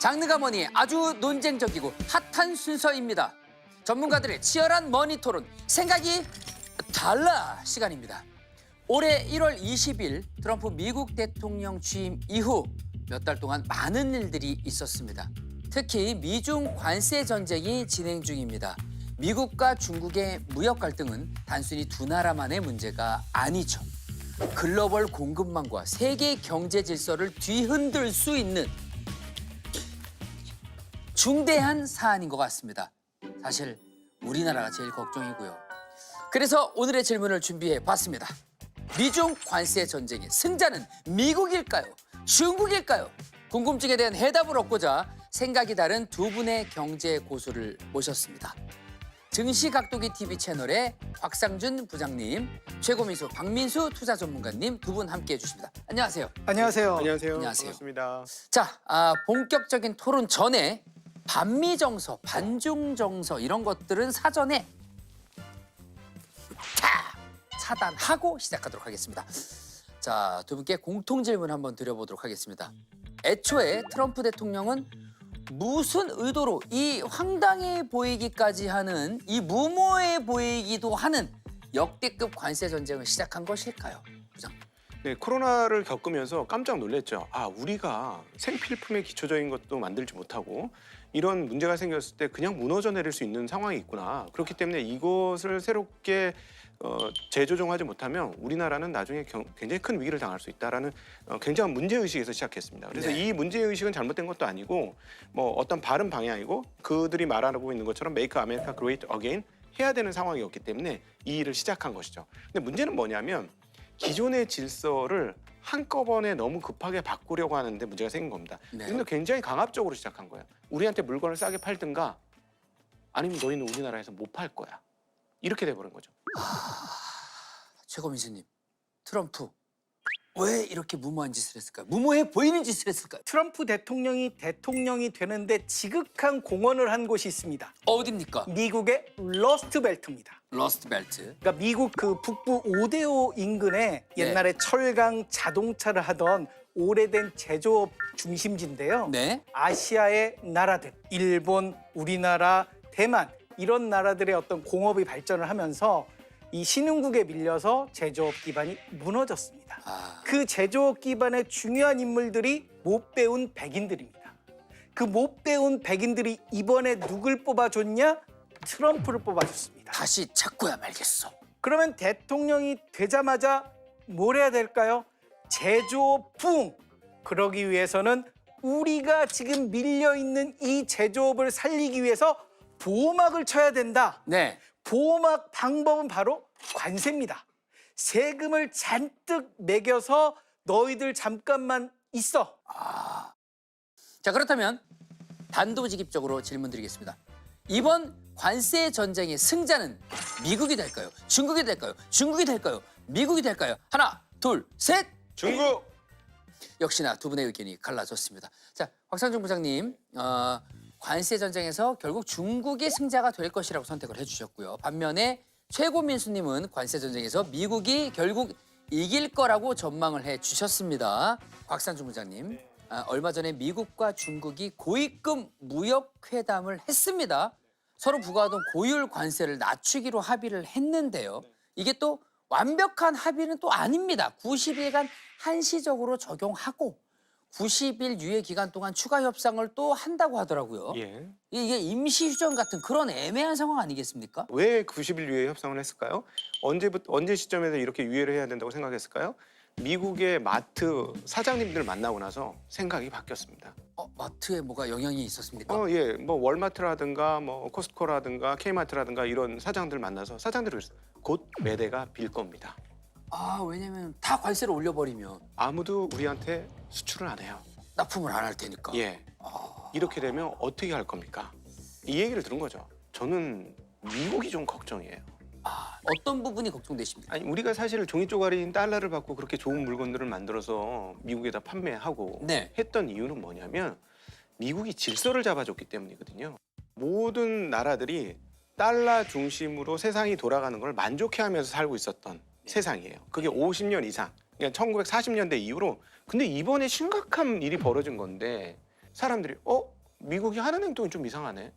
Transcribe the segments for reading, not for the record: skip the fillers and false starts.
장르가 뭐니 아주 논쟁적이고 핫한 순서입니다. 전문가들의 치열한 머니 토론, 생각이 달라 시간입니다. 올해 1월 20일 트럼프 미국 대통령 취임 이후 몇 달 동안 많은 일들이 있었습니다. 특히 미중 관세 전쟁이 진행 중입니다. 미국과 중국의 무역 갈등은 단순히 두 나라만의 문제가 아니죠. 글로벌 공급망과 세계 경제 질서를 뒤흔들 수 있는 중대한 사안인 것 같습니다. 사실 우리나라가 제일 걱정이고요. 그래서 오늘의 질문을 준비해 봤습니다. 미중 관세 전쟁의 승자는 미국일까요? 중국일까요? 궁금증에 대한 해답을 얻고자 생각이 다른 두 분의 경제 고수를 모셨습니다. 증시각도기 TV 채널의 곽상준 부장님, 최고민수 박민수 투자 전문가님 두 분 함께해 주십니다. 안녕하세요. 안녕하세요. 안녕하세요. 안녕하세요. 반갑습니다. 자, 본격적인 토론 전에 반미정서, 반중정서 이런 것들은 사전에 차단하고 시작하도록 하겠습니다. 자, 두 분께 공통 질문 한번 드려보도록 하겠습니다. 애초에 트럼프 대통령은 무슨 의도로 이 황당해 보이기까지 하는, 이 무모해 보이기도 하는 역대급 관세 전쟁을 시작한 것일까요? 부장님. 네, 코로나를 겪으면서 깜짝 놀랐죠. 아, 우리가 생필품의 기초적인 것도 만들지 못하고 이런 문제가 생겼을 때 그냥 무너져 내릴 수 있는 상황이 있구나. 그렇기 때문에 이것을 새롭게 재조정하지 못하면 우리나라는 나중에 굉장히 큰 위기를 당할 수 있다라는 굉장한 문제의식에서 시작했습니다. 그래서 네. 이 문제의식은 잘못된 것도 아니고 뭐 어떤 바른 방향이고 그들이 말하고 있는 것처럼 Make America Great Again 해야 되는 상황이었기 때문에 이 일을 시작한 것이죠. 근데 문제는 뭐냐면 기존의 질서를 한꺼번에 너무 급하게 바꾸려고 하는데 문제가 생긴 겁니다. 네. 근데 굉장히 강압적으로 시작한 거예요. 우리한테 물건을 싸게 팔든가 아니면 너희는 우리나라에서 못 팔 거야. 이렇게 돼버린 거죠. 최고민수님, 트럼프 왜 이렇게 무모한 짓을 했을까요? 무모해 보이는 짓을 했을까요? 트럼프 대통령이 되는데 지극한 공헌을 한 곳이 있습니다. 어디입니까? 미국의 러스트벨트입니다. 러스트벨트. 그러니까 미국 그 북부 오데오 인근에 옛날에 철강 자동차를 하던 오래된 제조업 중심지인데요. 네. 아시아의 나라들, 일본, 우리나라, 대만 이런 나라들의 어떤 공업이 발전을 하면서 이 신흥국에 밀려서 제조업 기반이 무너졌습니다. 그 제조업 기반의 중요한 인물들이 못 배운 백인들입니다. 그 못 배운 백인들이 이번에 누굴 뽑아줬냐? 트럼프를 뽑아줬습니다. 다시 찾고야 말겠어. 그러면 대통령이 되자마자 뭘 해야 될까요? 제조업 부흥. 그러기 위해서는 우리가 지금 밀려있는 이 제조업을 살리기 위해서 보호막을 쳐야 된다. 네. 보호막 방법은 바로 관세입니다. 세금을 잔뜩 매겨서 너희들 잠깐만 있어. 자, 그렇다면 단도직입적으로 질문드리겠습니다. 이번 관세 전쟁의 승자는 미국이 될까요? 중국이 될까요? 중국이 될까요? 미국이 될까요? 하나, 둘, 셋! 중국! 역시나 두 분의 의견이 갈라졌습니다. 자, 곽상준 부장님, 관세 전쟁에서 결국 중국이 승자가 될 것이라고 선택을 해주셨고요. 반면에 최고민수님은 관세 전쟁에서 미국이 결국 이길 거라고 전망을 해주셨습니다. 곽상준 부장님, 얼마 전에 미국과 중국이 고위급 무역 회담을 했습니다. 서로 부과하던 고율 관세를 낮추기로 합의를 했는데요. 이게 또 완벽한 합의는 또 아닙니다. 90일간 한시적으로 적용하고 90일 유예 기간 동안 추가 협상을 또 한다고 하더라고요. 예. 이게 임시 휴전 같은 그런 애매한 상황 아니겠습니까? 왜 90일 유예 협상을 했을까요? 언제 시점에서 이렇게 유예를 해야 된다고 생각했을까요? 미국의 마트 사장님들 만나고 나서 생각이 바뀌었습니다. 마트에 뭐가 영향이 있었습니까? 예, 뭐 월마트라든가 뭐 코스트코라든가 K마트라든가 이런 사장들 만나서 사장들이 그랬어요. 곧 매대가 빌 겁니다. 왜냐면 다 관세를 올려버리면 아무도 우리한테 수출을 안 해요. 납품을 안 할 테니까. 예. 이렇게 되면 어떻게 할 겁니까? 이 얘기를 들은 거죠. 저는 미국이 좀 걱정이에요. 어떤 부분이 걱정되십니까? 아니 우리가 사실 종이 쪼가리인 달러를 받고 그렇게 좋은 물건들을 만들어서 미국에다 판매하고 네. 했던 이유는 뭐냐면 미국이 질서를 잡아줬기 때문이거든요. 모든 나라들이 달러 중심으로 세상이 돌아가는 걸 만족해하면서 살고 있었던 세상이에요. 그게 50년 이상. 그러니까 1940년대 이후로. 근데 이번에 심각한 일이 벌어진 건데 사람들이 미국이 하는 행동이 좀 이상하네.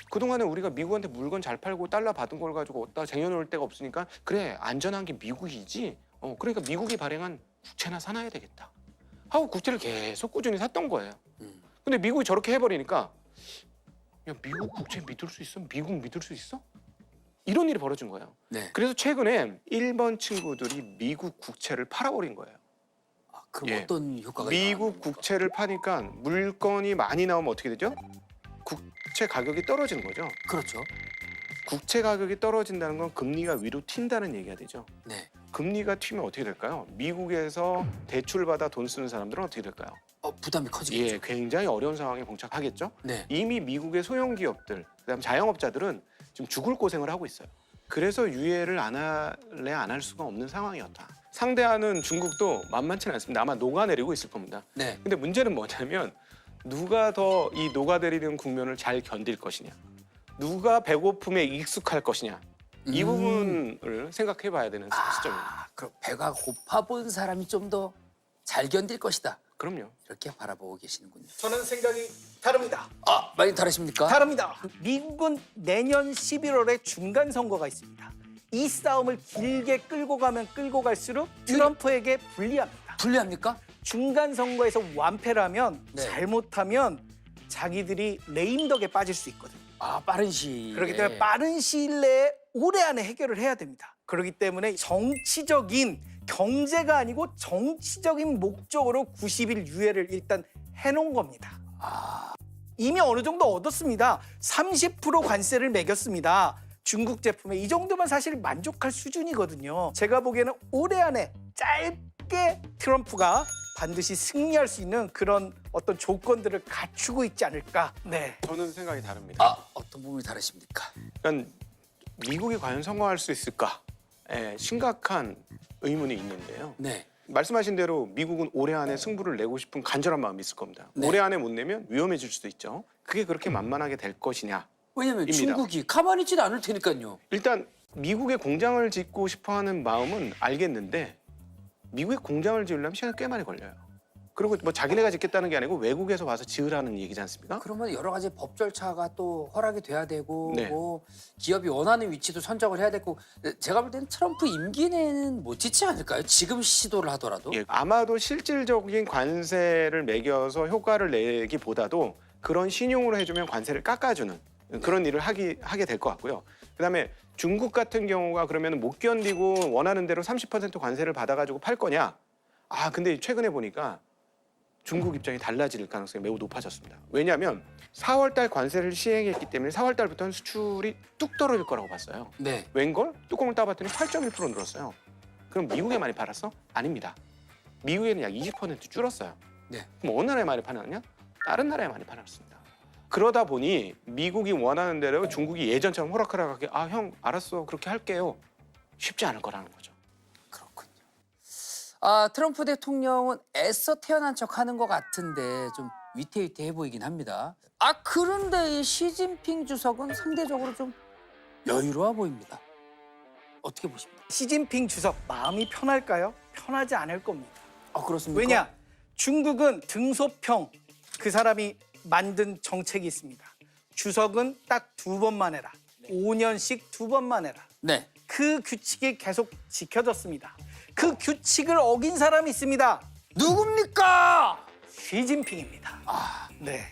그동안에 우리가 미국한테 물건 잘 팔고 달러 받은 걸 가지고 어디다 쟁여놓을 데가 없으니까 그래 안전한 게 미국이지. 그러니까 미국이 발행한 국채나 사놔야 되겠다. 하고 국채를 계속 꾸준히 샀던 거예요. 근데 미국이 저렇게 해버리니까 야 미국 국채 믿을 수 있어? 미국 믿을 수 있어? 이런 일이 벌어진 거예요. 네. 그래서 최근에 일본 친구들이 미국 국채를 팔아버린 거예요. 아, 그럼 예. 어떤 효과가 미국 있나요? 국채를 파니까 물건이 많이 나오면 어떻게 되죠? 국채 가격이 떨어지는 거죠. 그렇죠. 국채 가격이 떨어진다는 건 금리가 위로 튄다는 얘기가 되죠. 네. 금리가 튀면 어떻게 될까요? 미국에서 대출 받아 돈 쓰는 사람들은 어떻게 될까요? 부담이 커지겠죠. 예, 굉장히 어려운 상황에 봉착하겠죠. 네. 이미 미국의 소형 기업들, 그다음 자영업자들은 지금 죽을 고생을 하고 있어요. 그래서 유예를 안 할래 안 할 수가 없는 상황이었다. 상대하는 중국도 만만치는 않습니다. 아마 녹아내리고 있을 겁니다. 네. 근데 문제는 뭐냐면 누가 더 이 녹아내리는 국면을 잘 견딜 것이냐, 누가 배고픔에 익숙할 것이냐, 이 부분을 생각해봐야 되는 시점입니다. 아, 그럼 배가 고파본 사람이 좀 더 잘 견딜 것이다. 그럼요. 이렇게 바라보고 계시는군요. 저는 생각이 다릅니다. 아, 많이 다르십니까? 다릅니다. 미국은 내년 11월에 중간 선거가 있습니다. 이 싸움을 길게 끌고 가면 끌고 갈수록 트럼프에게 불리합니다. 불리합니까? 중간 선거에서 완패라면 네. 잘못하면 자기들이 레임덕에 빠질 수 있거든요. 아, 빠른 시일. 그렇기 때문에 빠른 시일 내에 올해 안에 해결을 해야 됩니다. 그렇기 때문에 정치적인 경제가 아니고 정치적인 목적으로 90일 유예를 일단 해놓은 겁니다. 이미 어느 정도 얻었습니다. 30% 관세를 매겼습니다. 중국 제품에 이 정도면 사실 만족할 수준이거든요. 제가 보기에는 올해 안에 짧게 트럼프가 반드시 승리할 수 있는 그런 어떤 조건들을 갖추고 있지 않을까. 네. 저는 생각이 다릅니다. 아, 어떤 부분이 다르십니까? 그러니까 미국이 과연 성공할 수 있을까? 심각한 의문이 있는데요. 네. 말씀하신 대로 미국은 올해 안에 승부를 내고 싶은 간절한 마음이 있을 겁니다. 네. 올해 안에 못 내면 위험해질 수도 있죠. 그게 그렇게 만만하게 될 것이냐? 왜냐면 입니다. 중국이 가만히 있지는 않을 테니까요. 일단 미국에 공장을 짓고 싶어하는 마음은 알겠는데 미국에 공장을 지으려면 시간이 꽤 많이 걸려요. 그리고 뭐 자기네가 짓겠다는 게 아니고 외국에서 와서 지으라는 얘기지 않습니까? 그러면 여러 가지 법 절차가 또 허락이 돼야 되고 네. 뭐 기업이 원하는 위치도 선정을 해야 되고 제가 볼 때는 트럼프 임기 내는 못 짓지 않을까요? 지금 시도를 하더라도. 예, 아마도 실질적인 관세를 매겨서 효과를 내기보다도 그런 신용으로 해주면 관세를 깎아주는 그런 일을 하게 될 것 같고요. 그다음에 중국 같은 경우가 그러면 못 견디고 원하는 대로 30% 관세를 받아가지고 팔 거냐? 아 근데 최근에 보니까 중국 입장이 달라질 가능성이 매우 높아졌습니다. 왜냐하면 4월달 관세를 시행했기 때문에 4월달부터는 수출이 뚝 떨어질 거라고 봤어요. 네. 웬걸? 뚜껑을 따봤더니 8.1% 늘었어요. 그럼 미국에 많이 팔았어? 아닙니다. 미국에는 약 20% 줄었어요. 네. 그럼 어느 나라에 많이 팔았냐? 다른 나라에 많이 팔았습니다. 그러다 보니 미국이 원하는 대로 중국이 예전처럼 호락호락하게 아 형 알았어 그렇게 할게요. 쉽지 않을 거라는 거죠. 그렇군요. 아, 트럼프 대통령은 애써 태어난 척하는 것 같은데 좀 위태위태해 보이긴 합니다. 아, 그런데 이 시진핑 주석은 상대적으로 좀 여유로워 보입니다. 어떻게 보십니까? 시진핑 주석 마음이 편할까요? 편하지 않을 겁니다. 아, 그렇습니까? 왜냐? 중국은 등소평 그 사람이 만든 정책이 있습니다. 주석은 딱 2번만 해라. 5년씩 2번만 해라. 네. 그 규칙이 계속 지켜졌습니다. 그 규칙을 어긴 사람이 있습니다. 누굽니까? 시진핑입니다. 아, 네.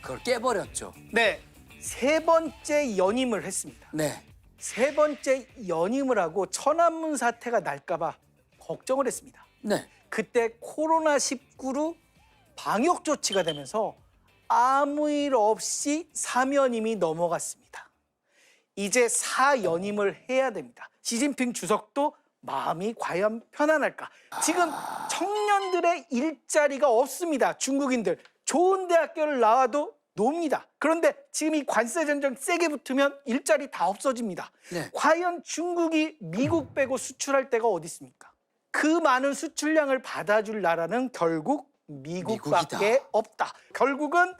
그걸 깨버렸죠. 네. 3번째 연임을 했습니다. 네. 3번째 연임을 하고 천안문 사태가 날까봐 걱정을 했습니다. 네. 그때 코로나19로 방역 조치가 되면서 아무 일 없이 3연임이 넘어갔습니다. 이제 4연임을 해야 됩니다. 시진핑 주석도 마음이 과연 편안할까? 지금 청년들의 일자리가 없습니다. 중국인들 좋은 대학교를 나와도 놉니다. 그런데 지금 이 관세 전쟁 세게 붙으면 일자리 다 없어집니다. 네. 과연 중국이 미국 빼고 수출할 데가 어디 있습니까? 그 많은 수출량을 받아줄 나라는 결국 미국밖에 미국이다. 없다. 결국은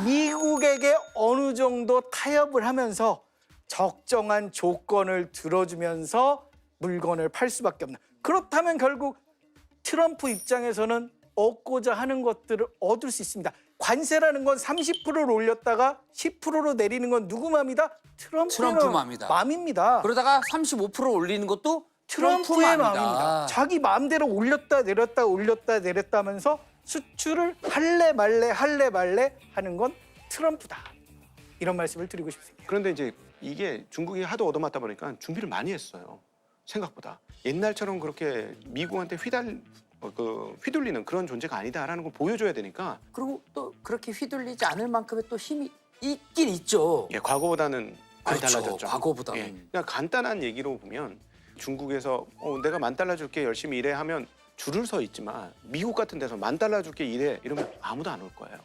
미국에게 어느 정도 타협을 하면서 적정한 조건을 들어주면서 물건을 팔 수밖에 없는. 그렇다면 결국 트럼프 입장에서는 얻고자 하는 것들을 얻을 수 있습니다. 관세라는 건 30%를 올렸다가 10%로 내리는 건 누구 맘이다? 트럼프 맘이다. 맘입니다. 그러다가 35% 올리는 것도 트럼프 트럼프의 맘이다. 마음입니다. 자기 마음대로 올렸다 내렸다 올렸다 내렸다 하면서 수출을 할래 말래 하는 건 트럼프다. 이런 말씀을 드리고 싶습니다. 그런데 이제 이게 중국이 하도 얻어맞다 보니까 준비를 많이 했어요. 생각보다. 옛날처럼 그렇게 미국한테 휘둘리는 그런 존재가 아니다라는 걸 보여줘야 되니까. 그리고 또 그렇게 휘둘리지 않을 만큼의 또 힘이 있긴 있죠. 예, 과거보다는 많이 그렇죠. 달라졌죠. 과거보다는. 예, 그냥 간단한 얘기로 보면 중국에서 내가 $10,000 줄게 열심히 일해 하면 줄을 서 있지만 미국 같은 데서 $10,000 줄게 일해 이러면 아무도 안 올 거예요.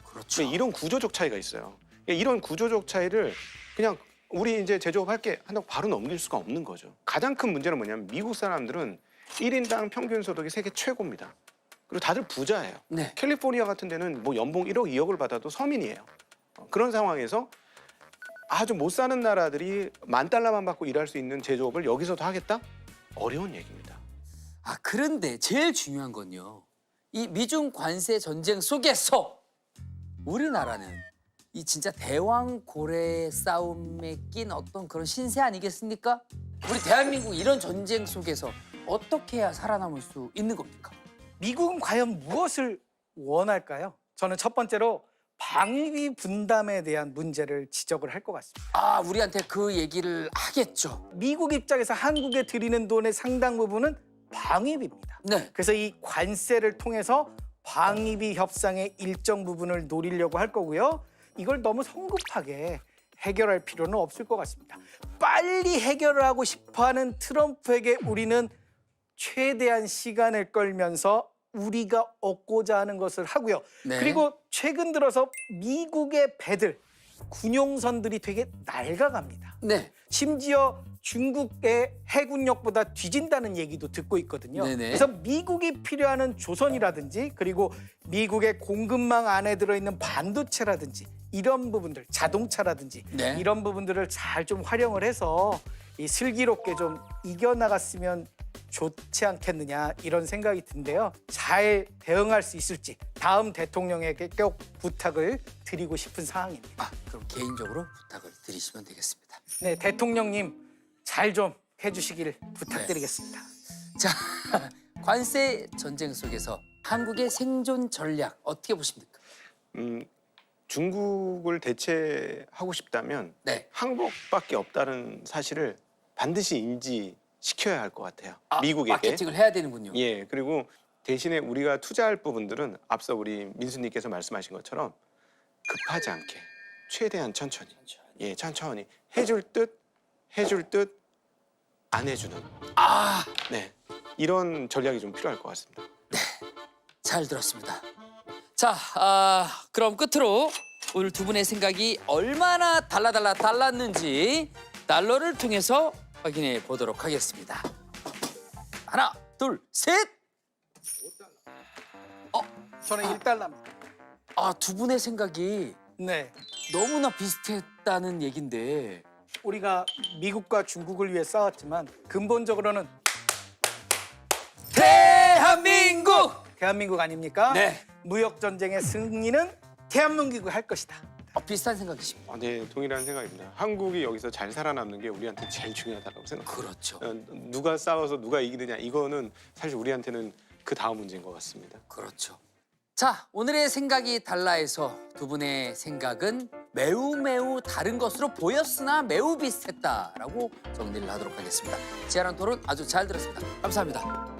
그렇죠. 이런 구조적 차이가 있어요. 이런 구조적 차이를 그냥 우리 이제 제조업 할게 한다고 바로 넘길 수가 없는 거죠. 가장 큰 문제는 뭐냐면 미국 사람들은 1인당 평균 소득이 세계 최고입니다. 그리고 다들 부자예요. 네. 캘리포니아 같은 데는 뭐 연봉 1억, 2억을 받아도 서민이에요. 그런 상황에서 아주 못 사는 나라들이 $10,000만 받고 일할 수 있는 제조업을 여기서도 하겠다? 어려운 얘기입니다. 아, 그런데 제일 중요한 건요. 이 미중 관세 전쟁 속에서 우리나라는 이 진짜 대왕고래 싸움에 낀 어떤 그런 신세 아니겠습니까? 우리 대한민국 이런 전쟁 속에서 어떻게 해야 살아남을 수 있는 겁니까? 미국은 과연 무엇을 원할까요? 저는 첫 번째로 방위 분담에 대한 문제를 지적을 할 것 같습니다. 아, 우리한테 그 얘기를 하겠죠. 미국 입장에서 한국에 들이는 돈의 상당 부분은 방위비입니다. 네. 그래서 이 관세를 통해서 방위비 협상의 일정 부분을 노리려고 할 거고요. 이걸 너무 성급하게 해결할 필요는 없을 것 같습니다. 빨리 해결하고 싶어하는 트럼프에게 우리는 최대한 시간을 끌면서 우리가 얻고자 하는 것을 하고요. 네. 그리고 최근 들어서 미국의 배들, 군용선들이 되게 낡아갑니다. 네. 심지어 중국의 해군력보다 뒤진다는 얘기도 듣고 있거든요. 네네. 그래서 미국이 필요하는 조선이라든지 그리고 미국의 공급망 안에 들어있는 반도체라든지 이런 부분들, 자동차라든지 네. 이런 부분들을 잘 좀 활용을 해서 이 슬기롭게 좀 이겨나갔으면 좋지 않겠느냐 이런 생각이 든데요. 잘 대응할 수 있을지 다음 대통령에게 꼭 부탁을 드리고 싶은 상황입니다. 아, 그럼 개인적으로 부탁을 드리시면 되겠습니다. 네, 대통령님 잘 좀 해주시길 부탁드리겠습니다. 자, 관세 전쟁 속에서 한국의 생존 전략 어떻게 보십니까? 중국을 대체하고 싶다면 네. 한국밖에 없다는 사실을 반드시 인지시켜야 할 것 같아요. 아, 미국에게. 마케팅을 해야 되는군요. 예, 그리고 대신에 우리가 투자할 부분들은 앞서 우리 민수님께서 말씀하신 것처럼 급하지 않게 최대한 천천히. 예, 천천히 해줄 듯 안 해주는. 아, 네, 이런 전략이 좀 필요할 것 같습니다. 잘 들었습니다. 자, 그럼 끝으로 오늘 두 분의 생각이 얼마나 달랐는지 달러를 통해서 확인해 보도록 하겠습니다. 하나, 둘, 셋! 저는 1달러입니다. 아, 두 분의 생각이 네, 너무나 비슷했다는 얘긴데 우리가 미국과 중국을 위해 싸웠지만 근본적으로는 대한민국 아닙니까? 네. 무역 전쟁의 승리는 대한민국이 할 것이다. 비슷한 생각이십니다. 네, 동일한 생각입니다. 한국이 여기서 잘 살아남는 게 우리한테 제일 중요하다고 생각합니다. 그렇죠. 누가 싸워서 누가 이기느냐 이거는 사실 우리한테는 그 다음 문제인 것 같습니다. 그렇죠. 자, 오늘의 생각이 달라해서 두 분의 생각은 매우 다른 것으로 보였으나 매우 비슷했다라고 정리를 하도록 하겠습니다. 지하랑 토론 아주 잘 들었습니다. 감사합니다.